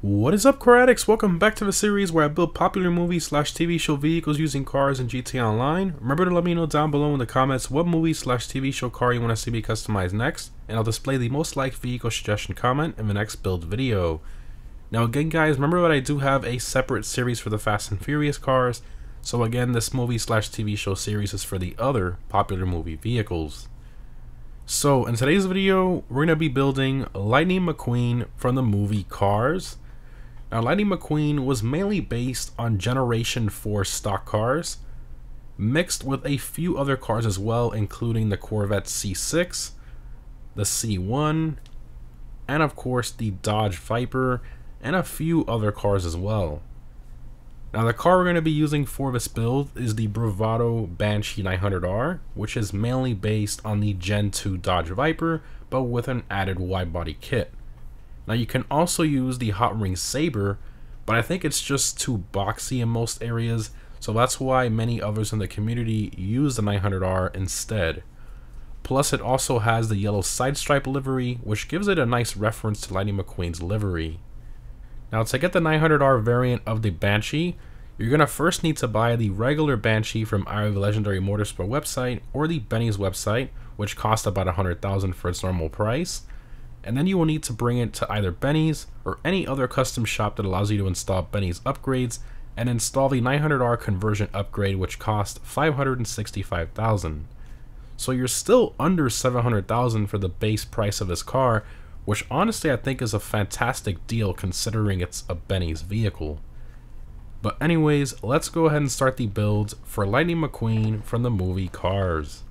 What is up, car addicts? Welcome back to the series where I build popular movie slash TV show vehicles using cars in GTA Online. Remember to let me know down below in the comments what movie slash TV show car you want to see me customize next, and I'll display the most liked vehicle suggestion comment in the next build video. Now again guys, remember that I do have a separate series for the Fast and Furious cars, so again this movie slash TV show series is for the other popular movie vehicles. So in today's video, we're going to be building Lightning McQueen from the movie Cars. Now, Lightning McQueen was mainly based on Generation 4 stock cars, mixed with a few other cars as well, including the Corvette C6, the C1, and of course the Dodge Viper, and a few other cars as well. Now, the car we're going to be using for this build is the Bravado Banshee 900R, which is mainly based on the Gen 2 Dodge Viper, but with an added wide-body kit. Now you can also use the Hot Ring Saber, but I think it's just too boxy in most areas, so that's why many others in the community use the 900R instead. Plus it also has the yellow side stripe livery, which gives it a nice reference to Lightning McQueen's livery. Now to get the 900R variant of the Banshee, you're going to first need to buy the regular Banshee from either the Legendary Motorsport website or the Benny's website, which cost about $100,000 for its normal price. And then you will need to bring it to either Benny's or any other custom shop that allows you to install Benny's upgrades and install the 900R conversion upgrade, which cost $565,000. So you're still under $700,000 for the base price of this car, which honestly I think is a fantastic deal considering it's a Benny's vehicle. But anyways, let's go ahead and start the build for Lightning McQueen from the movie Cars.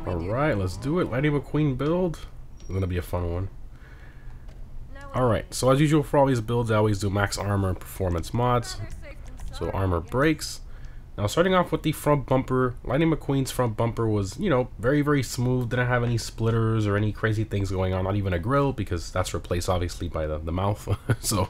Alright, let's do it. Lightning McQueen build. It's gonna be a fun one. Alright, so as usual for all these builds, I always do max armor and performance mods. So armor brakes. Now starting off with the front bumper, Lightning McQueen's front bumper was, you know, very smooth. Didn't have any splitters or any crazy things going on. Not even a grill, because that's replaced obviously by the mouth. So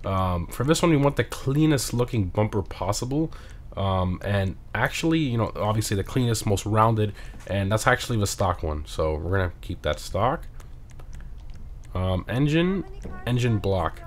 for this one, we want the cleanest looking bumper possible. And actually, you know, obviously the cleanest, most rounded, and that's actually the stock one, so we're gonna keep that stock. Engine block.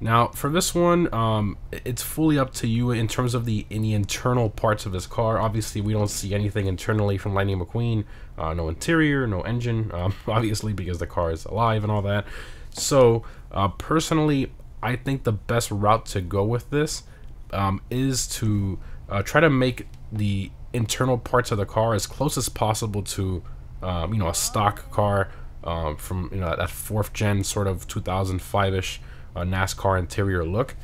Now for this one, it's fully up to you in terms of the internal parts of this car. Obviously we don't see anything internally from Lightning McQueen, no interior, no engine, obviously because the car is alive and all that. So personally I think the best route to go with this is to try to make the internal parts of the car as close as possible to you know, a stock car from, you know, that 4th gen sort of 2005-ish NASCAR interior look.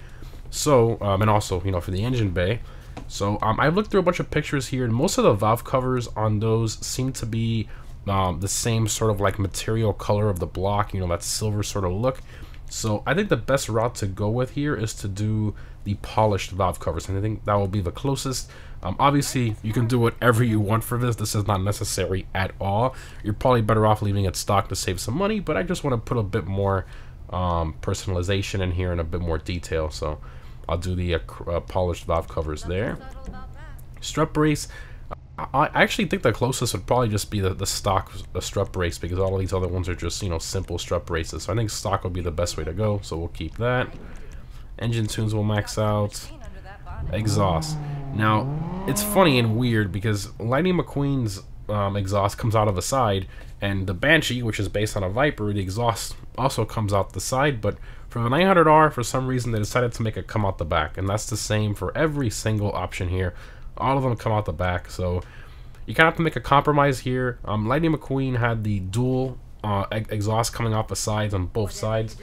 So and also, you know, for the engine bay. So I've looked through a bunch of pictures here, and most of the valve covers on those seem to be the same sort of like material color of the block, you know, that silver sort of look. So I think the best route to go with here is to do the polished valve covers, and I think that will be the closest. Obviously you can do whatever you want for this. This is not necessary at all. You're probably better off leaving it stock to save some money, but I just want to put a bit more personalization in here and a bit more detail, so I'll do the polished valve covers there. Strut brace, I actually think the closest would probably just be the stock strut brace, because all of these other ones are just, you know, simple strut braces. So I think stock will be the best way to go, so we'll keep that. Engine tunes will max out. Exhaust. Now, it's funny and weird because Lightning McQueen's exhaust comes out of the side, and the Banshee, which is based on a Viper, the exhaust also comes out the side, but for the 900R, for some reason, they decided to make it come out the back, and that's the same for every single option here. All of them come out the back, so you kind of have to make a compromise here. Lightning McQueen had the dual exhaust coming off the sides on both sides.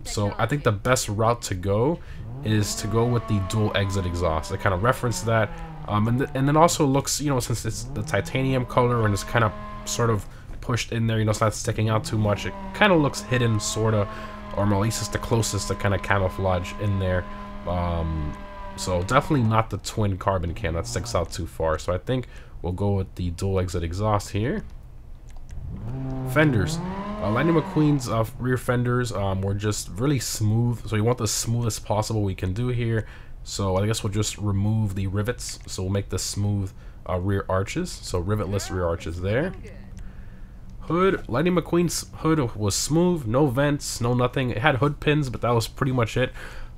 So I think the best route to go is to go with the dual exit exhaust. I kind of reference that, and then also looks, you know, since it's the titanium color and it's kind of sort of pushed in there, you know, it's not sticking out too much. It kind of looks hidden, sort of, or at least it's the closest to kind of camouflage in there. So definitely not the twin carbon cam, that sticks out too far. So I think we'll go with the dual exit exhaust here. Fenders. Lightning McQueen's rear fenders were just really smooth, so we want the smoothest possible we can do here. So I guess we'll just remove the rivets, so we'll make the smooth rear arches, so rivetless rear arches there. Hood, Lightning McQueen's hood was smooth, no vents, no nothing. It had hood pins, but that was pretty much it.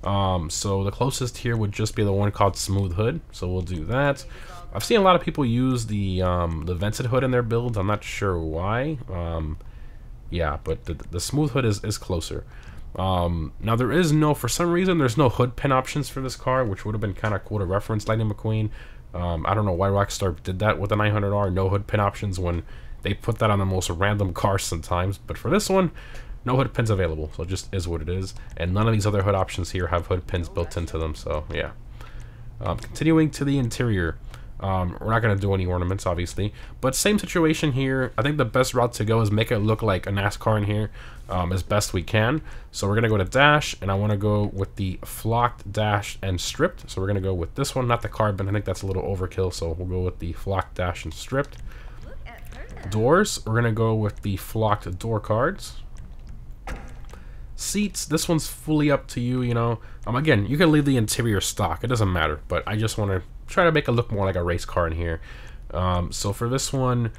So the closest here would just be the one called Smooth Hood. So we'll do that. I've seen a lot of people use the vented hood in their builds. I'm not sure why. Yeah, but the Smooth Hood is closer. Now there is no, for some reason, there's no hood pin options for this car, which would have been kind of cool to reference Lightning McQueen. I don't know why Rockstar did that with the 900R, no hood pin options, when they put that on the most random cars sometimes. But for this one, no hood pins available, so it just is what it is. And none of these other hood options here have hood pins built into them, so yeah. Continuing to the interior. We're not going to do any ornaments, obviously, but same situation here. I think the best route to go is make it look like a NASCAR in here as best we can. So we're going to go to dash, and I want to go with the flocked, dash, and stripped. So we're going to go with this one, not the carbon. I think that's a little overkill, so we'll go with the flocked, dash, and stripped. Doors, we're going to go with the flocked door cards. Seats, this one's fully up to you, you know. Again, you can leave the interior stock, it doesn't matter, but I just want to try to make it look more like a race car in here. So for this one,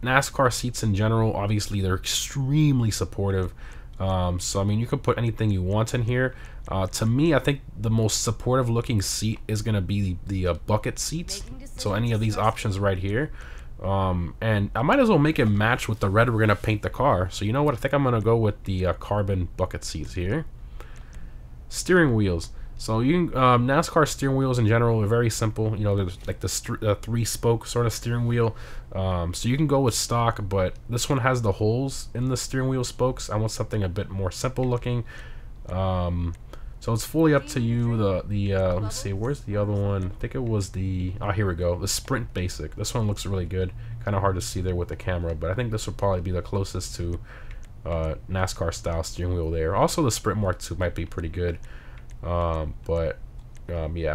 NASCAR seats in general, obviously they're extremely supportive. So I mean, you could put anything you want in here. To me, I think the most supportive looking seat is going to be the bucket seats. So any of these options right here. And I might as well make it match with the red we're going to paint the car. So you know what, I think I'm going to go with the carbon bucket seats here. Steering wheels. So you NASCAR steering wheels in general are very simple. You know, there's like the 3-spoke sort of steering wheel. So you can go with stock, but this one has the holes in the steering wheel spokes. I want something a bit more simple looking. So it's fully up to you. Let's see, where's the other one? I think it was here we go, the Sprint Basic. This one looks really good. Kind of hard to see there with the camera, but I think this would probably be the closest to NASCAR style steering wheel there. Also the Sprint Mark II might be pretty good. Yeah,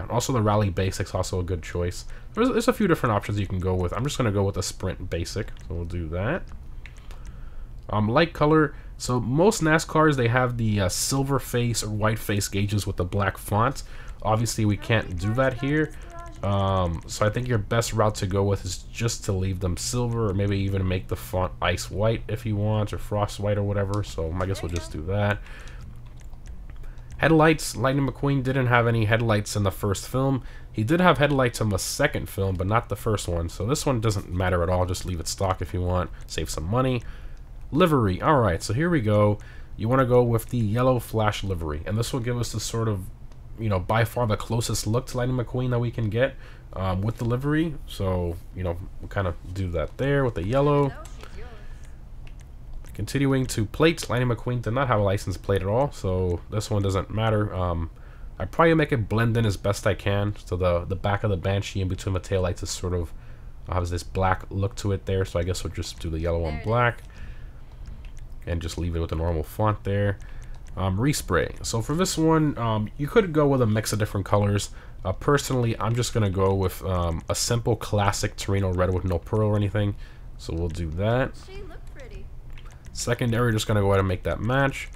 also the Rally Basic's also a good choice. There's a few different options you can go with. I'm just going to go with the Sprint Basic, so we'll do that. Light color. So most NASCARs, they have the silver face or white face gauges with the black font. Obviously, we can't do that here. So I think your best route to go with is just to leave them silver, or maybe even make the font ice white if you want, or frost white or whatever. So I guess we'll just do that. Headlights, Lightning McQueen didn't have any headlights in the first film. He did have headlights in the second film, but not the first one. So this one doesn't matter at all. Just leave it stock if you want. Save some money. Livery. Alright, so here we go. You want to go with the yellow flash livery. And this will give us the sort of, you know, by far the closest look to Lightning McQueen that we can get with the livery. So, you know, we'll kind of do that there with the yellow. Continuing to plates, Lightning McQueen did not have a license plate at all, so this one doesn't matter. I'd probably make it blend in as best I can. So the back of the Banshee in between the taillights is sort of has this black look to it there, so I guess we'll just do the yellow on black. And just leave it with the normal font there. Respray. So for this one, you could go with a mix of different colors. Personally, I'm just going to go with a simple classic Torino red with no pearl or anything. So we'll do that. Secondary, just going to go ahead and make that match.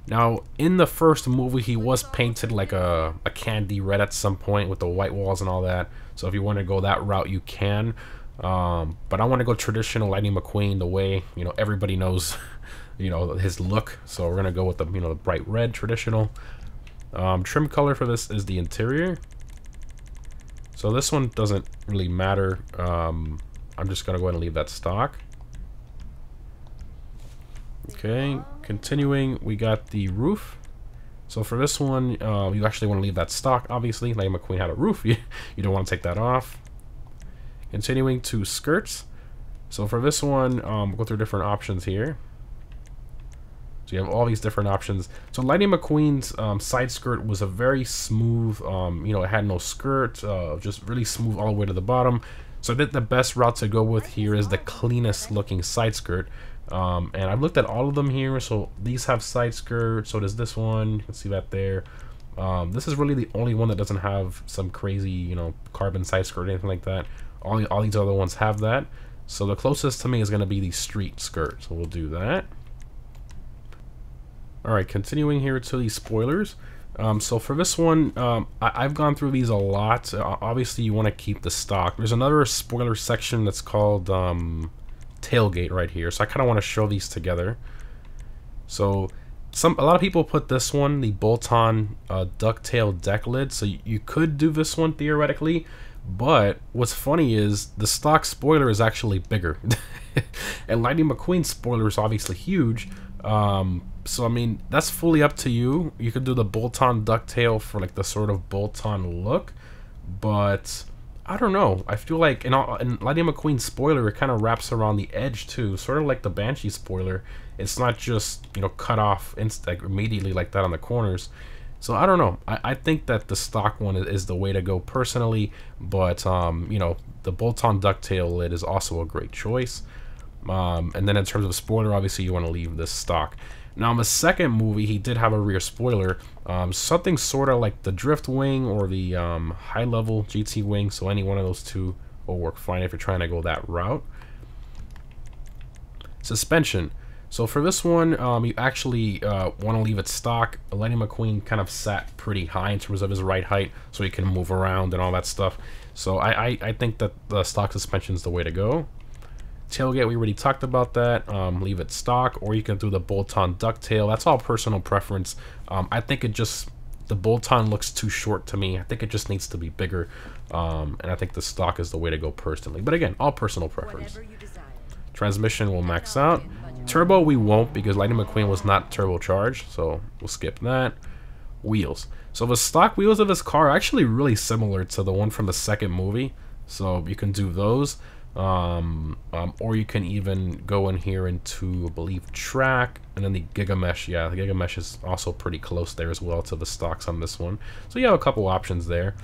Now, in the first movie, he was painted like a candy red at some point with the white walls and all that. So if you want to go that route, you can. But I want to go traditional Lightning McQueen, the way, you know, everybody knows, you know, his look. So we're going to go with the, you know, the bright red traditional. Trim color for this is the interior. So this one doesn't really matter. I'm just going to go ahead and leave that stock. Okay, continuing, we got the roof. So for this one, you actually want to leave that stock, obviously. Lightning McQueen had a roof. You don't want to take that off. Continuing to skirts. So for this one, we'll go through different options here. So you have all these different options. So Lightning McQueen's side skirt was a very smooth, you know, it had no skirt, just really smooth all the way to the bottom. So I think the best route to go with here is the cleanest looking side skirt. And I've looked at all of them here. So these have side skirts. So does this one. You can see that there. This is really the only one that doesn't have some crazy, you know, carbon side skirt or anything like that. All these other ones have that. So the closest to me is going to be the street skirt. So we'll do that. Alright, continuing here to the spoilers. So for this one, I've gone through these a lot. Obviously, you want to keep the stock. There's another spoiler section that's called tailgate right here. So I kind of want to show these together. So a lot of people put this one, the bolt-on ducktail deck lid. So you could do this one theoretically, but what's funny is the stock spoiler is actually bigger. And Lightning McQueen's spoiler is obviously huge. So I mean, that's fully up to you. You could do the bolt-on ducktail for like the sort of bolt-on look, but I don't know. I feel like in Lightning McQueen's spoiler, it kind of wraps around the edge too, sort of like the Banshee spoiler. It's not just, you know, cut off like immediately like that on the corners. So I don't know. I think that the stock one is the way to go personally, but you know, the bolt-on ducktail lid is also a great choice. And then in terms of spoiler, obviously you want to leave this stock. Now in the second movie, he did have a rear spoiler, something sort of like the drift wing or the high level GT wing. So any one of those two will work fine if you're trying to go that route. Suspension. So for this one, you actually want to leave it stock. Lightning McQueen kind of sat pretty high in terms of his ride height, so he can move around and all that stuff. So I think that the stock suspension is the way to go. Tailgate, we already talked about that. Leave it stock, or you can do the bolt-on ducktail. That's all personal preference. I think the bolt-on looks too short to me. I think it just needs to be bigger, and I think the stock is the way to go personally. But again, all personal preference. Transmission will max out. Turbo we won't, because Lightning McQueen was not turbocharged, so we'll skip that. Wheels. So the stock wheels of this car are actually really similar to the one from the second movie, so you can do those. Or you can even go in here into, I believe, track, and then the Giga Mesh. Yeah, the Giga Mesh is also pretty close there as well to the stocks on this one. So you have a couple options there.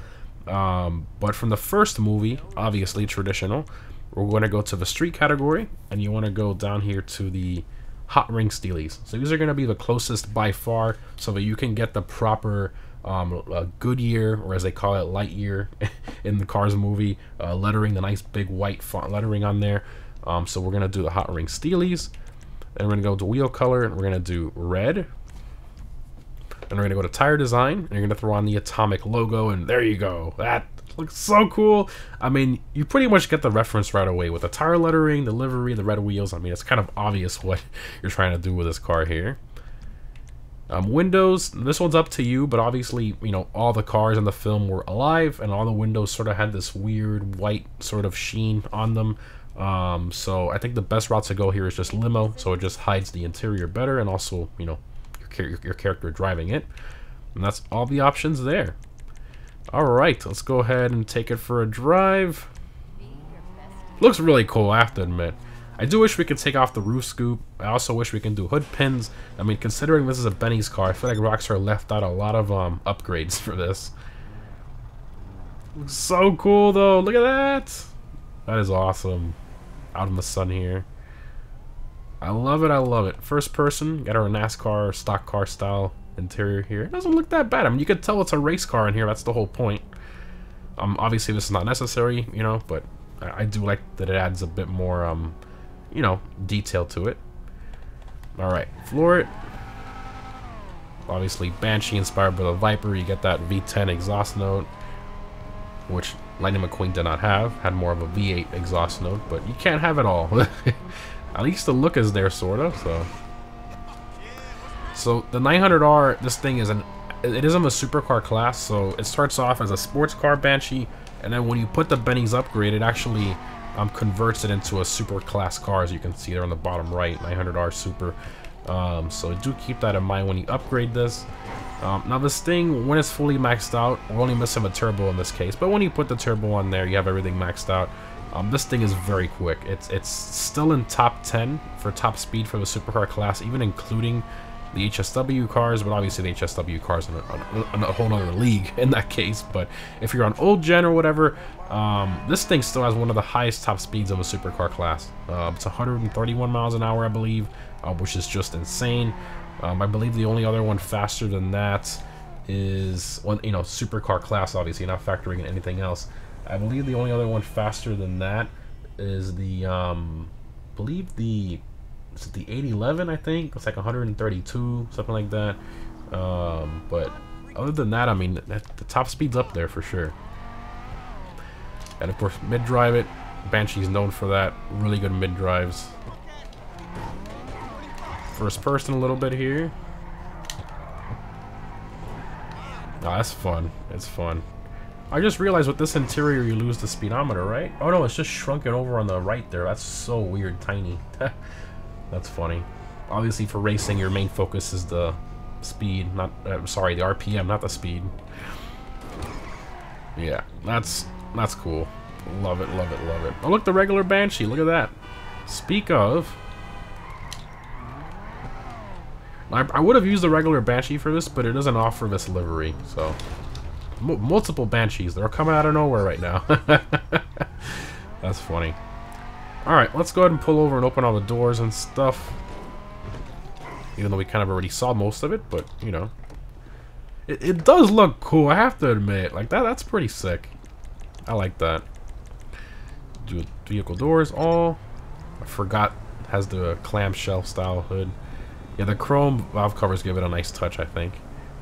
But from the first movie, obviously traditional, we're going to go to the street category, and you want to go down here to the hot ring steelies. So these are going to be the closest by far, so that you can get the proper Goodyear, or as they call it, Lightyear in the Cars movie lettering, the nice big white font lettering on there. So we're going to do the hot ring steelies, and we're going to go to wheel color, and we're going to do red, and we're going to go to tire design, and you're going to throw on the Atomic logo, and there you go. That looks so cool. I mean, you pretty much get the reference right away with the tire lettering, the livery, the red wheels. I mean, it's kind of obvious what you're trying to do with this car here. Windows, this one's up to you, but obviously, you know, all the cars in the film were alive, and all the windows sort of had this weird white sort of sheen on them. So I think the best route to go here is just limo, so it just hides the interior better, and also, you know, your character driving it. And that's all the options there. Alright, let's go ahead and take it for a drive. Looks really cool, I have to admit. I do wish we could take off the roof scoop. I also wish we can do hood pins. I mean, considering this is a Benny's car, I feel like Rockstar left out a lot of upgrades for this. Looks so cool, though. Look at that. That is awesome. Out in the sun here. I love it. I love it. First person. Got our NASCAR stock car style interior here. It doesn't look that bad. I mean, you could tell it's a race car in here. That's the whole point. Obviously, this is not necessary, you know, but I do like that it adds a bit more, you know, detail to it. Alright, floor it. Obviously, Banshee inspired by the Viper. You get that V10 exhaust note, which Lightning McQueen did not have. Had more of a V8 exhaust note, but you can't have it all. At least the look is there, sort of, So the 900R, this thing is it is in the supercar class, so it starts off as a sports car Banshee, and then when you put the Benny's upgrade, it actually converts it into a super class car, as you can see there on the bottom right, 900R Super. So do keep that in mind when you upgrade this. Now this thing, when it's fully maxed out, we're only missing a turbo in this case, but when you put the turbo on there, you have everything maxed out. This thing is very quick. It's still in top 10 for top speed for the supercar class, even including the HSW cars, but obviously the HSW cars are in a whole other league in that case. But if you're on old gen or whatever, this thing still has one of the highest top speeds of a supercar class. It's 131 miles an hour, I believe, which is just insane. I believe the only other one faster than that is, well, you know, supercar class, obviously, not factoring in anything else. I believe the only other one faster than that is the, is it the 811, I think? It's like 132, something like that. But other than that, I mean, the top speed's up there for sure. And of course, mid-drive it. Banshee's known for that. Really good mid-drives. First person a little bit here. Oh, that's fun. It's fun. I just realized with this interior you lose the speedometer, right? Oh no, it's just shrunken over on the right there. That's so weird, tiny. That's funny. Obviously for racing your main focus is the speed, not sorry, the RPM, not the speed. Yeah, that's cool. Love it, love it, love it. Oh look, the regular Banshee, look at that. Speak of, I would have used the regular Banshee for this, but it doesn't offer this livery, so multiple Banshees, they're coming out of nowhere right now. That's funny. Alright, let's go ahead and pull over and open all the doors and stuff. Even though we kind of already saw most of it, but, you know. It does look cool, I have to admit. Like, that's pretty sick. I like that. Do vehicle doors, all. I forgot, has the clamshell style hood. Yeah, the chrome valve covers give it a nice touch, I think.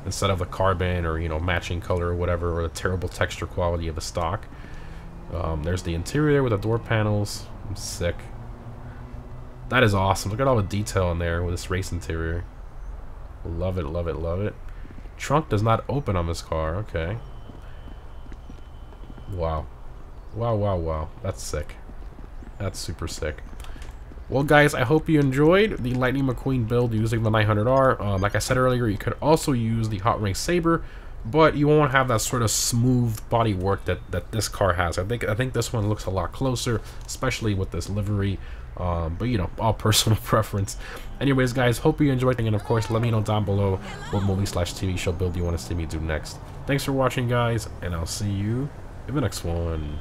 Instead of the carbon or, you know, matching color or whatever, or the terrible texture quality of the stock. There's the interior with the door panels. I'm sick. That is awesome. Look at all the detail in there with this race interior. Love it, love it, love it. Trunk does not open on this car. Okay. Wow. Wow, wow, wow. That's sick. That's super sick. Well, guys, I hope you enjoyed the Lightning McQueen build using the 900R. Like I said earlier, you could also use the Hot Ring Saber, but you won't have that sort of smooth body work that this car has. I think this one looks a lot closer, especially with this livery. But you know, all personal preference. Anyways, guys, hope you enjoyed, and of course, let me know down below what movie/TV show build you want to see me do next. Thanks for watching, guys, and I'll see you in the next one.